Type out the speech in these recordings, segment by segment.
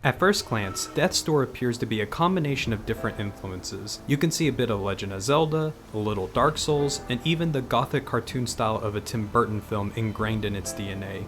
At first glance, Death's Door appears to be a combination of different influences. You can see a bit of Legend of Zelda, a little Dark Souls, and even the gothic cartoon style of a Tim Burton film ingrained in its DNA.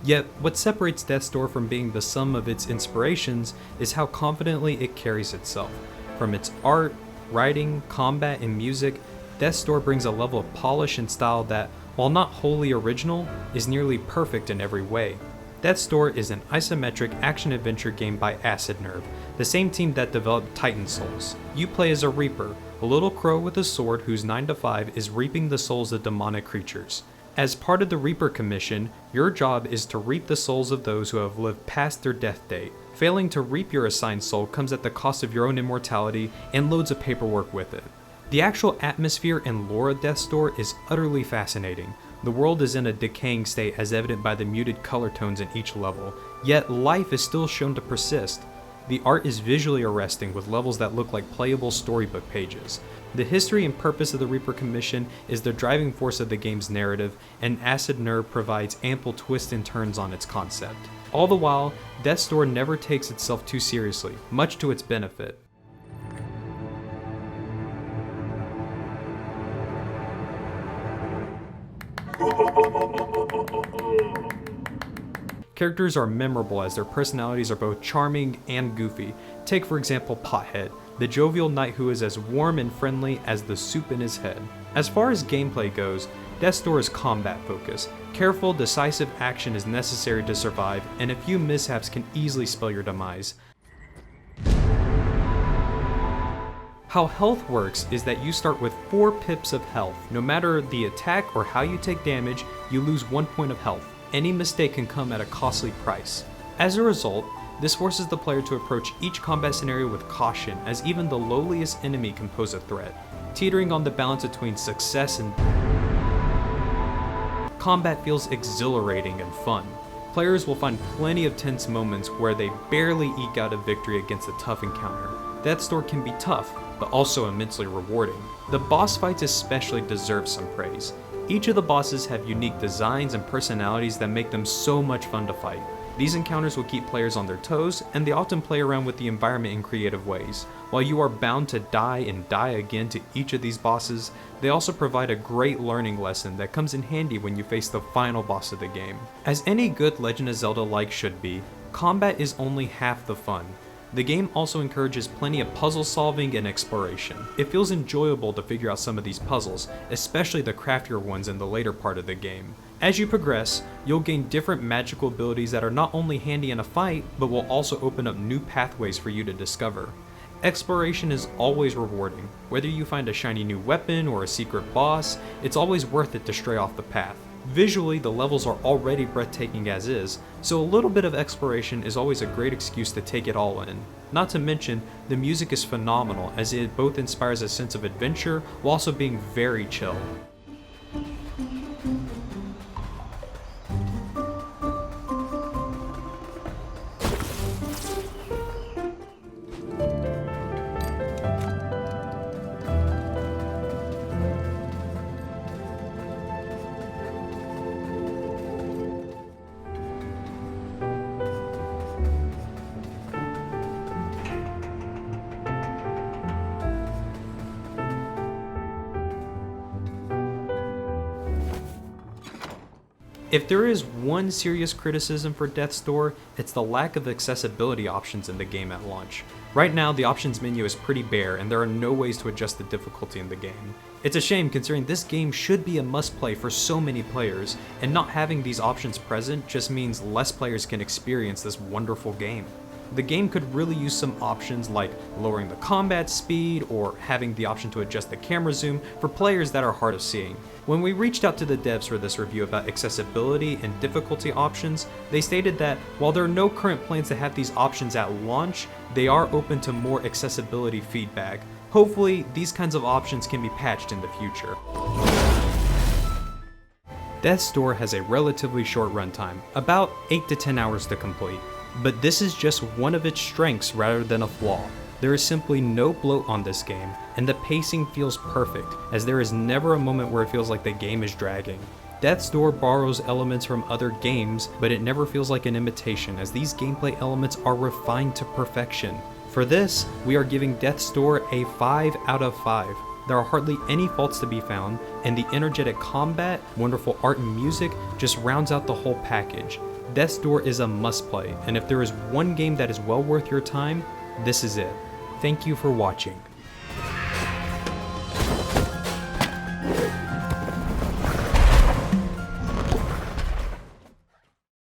Yet, what separates Death's Door from being the sum of its inspirations is how confidently it carries itself. From its art, writing, combat, and music, Death's Door brings a level of polish and style that, while not wholly original, is nearly perfect in every way. Death's Door is an isometric action-adventure game by Acid Nerve, the same team that developed Titan Souls. You play as a Reaper, a little crow with a sword whose 9 to 5 is reaping the souls of demonic creatures. As part of the Reaper commission, your job is to reap the souls of those who have lived past their death date. Failing to reap your assigned soul comes at the cost of your own immortality and loads of paperwork with it. The actual atmosphere and lore of Death's Door is utterly fascinating. The world is in a decaying state as evident by the muted color tones in each level, yet life is still shown to persist. The art is visually arresting with levels that look like playable storybook pages. The history and purpose of the Reaper Commission is the driving force of the game's narrative, and Acid Nerve provides ample twists and turns on its concept. All the while, Death's Door never takes itself too seriously, much to its benefit. Characters are memorable as their personalities are both charming and goofy. Take for example Pothead, the jovial knight who is as warm and friendly as the soup in his head. As far as gameplay goes, Death's Door is combat focused. Careful, decisive action is necessary to survive, and a few mishaps can easily spell your demise. How health works is that you start with 4 pips of health. No matter the attack or how you take damage, you lose 1 point of health. Any mistake can come at a costly price. As a result, this forces the player to approach each combat scenario with caution, as even the lowliest enemy can pose a threat, teetering on the balance between success and combat feels exhilarating and fun. Players will find plenty of tense moments where they barely eke out a victory against a tough encounter. Death's Door can be tough, but also immensely rewarding. The boss fights especially deserve some praise. Each of the bosses have unique designs and personalities that make them so much fun to fight. These encounters will keep players on their toes, and they often play around with the environment in creative ways. While you are bound to die and die again to each of these bosses, they also provide a great learning lesson that comes in handy when you face the final boss of the game. As any good Legend of Zelda-like should be, combat is only half the fun. The game also encourages plenty of puzzle solving and exploration. It feels enjoyable to figure out some of these puzzles, especially the craftier ones in the later part of the game. As you progress, you'll gain different magical abilities that are not only handy in a fight, but will also open up new pathways for you to discover. Exploration is always rewarding. Whether you find a shiny new weapon or a secret boss, it's always worth it to stray off the path. Visually, the levels are already breathtaking as is, so a little bit of exploration is always a great excuse to take it all in. Not to mention, the music is phenomenal as it both inspires a sense of adventure while also being very chill. If there is one serious criticism for Death's Door, it's the lack of accessibility options in the game at launch. Right now, the options menu is pretty bare and there are no ways to adjust the difficulty in the game. It's a shame considering this game should be a must-play for so many players, and not having these options present just means less players can experience this wonderful game. The game could really use some options like lowering the combat speed or having the option to adjust the camera zoom for players that are hard of seeing. When we reached out to the devs for this review about accessibility and difficulty options, they stated that while there are no current plans to have these options at launch, they are open to more accessibility feedback. Hopefully, these kinds of options can be patched in the future. Death's Door has a relatively short runtime, about 8 to 10 hours to complete. But this is just one of its strengths rather than a flaw. There is simply no bloat on this game, and the pacing feels perfect, as there is never a moment where it feels like the game is dragging. Death's Door borrows elements from other games, but it never feels like an imitation, as these gameplay elements are refined to perfection. For this, we are giving Death's Door a 5 out of 5. There are hardly any faults to be found, and the energetic combat, wonderful art and music just rounds out the whole package. Death's Door is a must play, and if there is one game that is well worth your time, this is it. Thank you for watching.